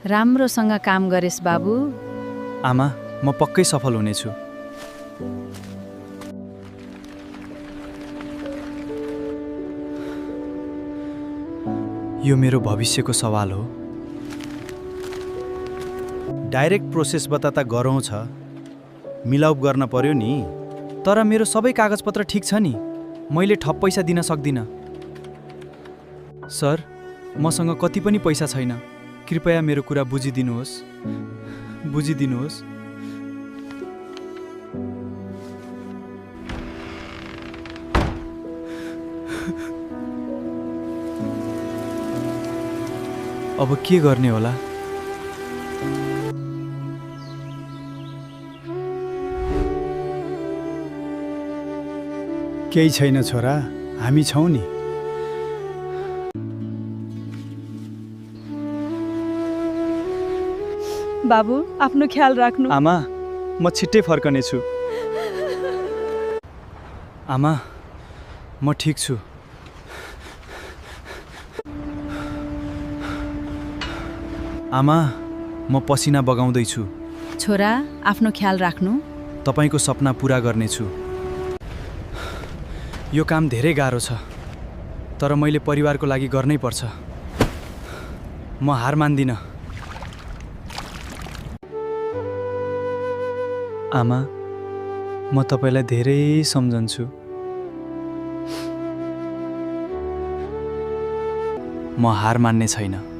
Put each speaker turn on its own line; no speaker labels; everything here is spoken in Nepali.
राम्रोसँग काम गरेस् बाबु।
आमा, म पक्कै सफल हुनेछु। यो मेरो भविष्यको सवाल हो। डाइरेक्ट प्रोसेसबाट त गरौँ छ, मिलाउप गर्न पर्यो नि। तर मेरो सबै कागजपत्र ठिक छ नि, मैले ठप पैसा दिन सक्दिनँ। सर, मसँग कति पनि पैसा छैन, कृपया मेरो कुरा बुझिदिनुहोस्। अब के गर्ने होला?
केही छैन छोरा, हामी छौँ नि।
बाबु, आफ्नो ख्याल राख्नु।
आमा, म छिट्टै फर्कनेछु। आमा, म ठिक छु। आमा, म पसिना बगाउँदैछु।
छोरा, आफ्नो ख्याल राख्नु।
तपाईँको सपना पुरा गर्नेछु। यो काम धेरै गाह्रो छ, तर मैले परिवारको लागि गर्नै पर्छ। म हार मान्दिनँ। आमा, म तपाईँलाई धेरै सम्झन्छु। म हार मान्ने छैन।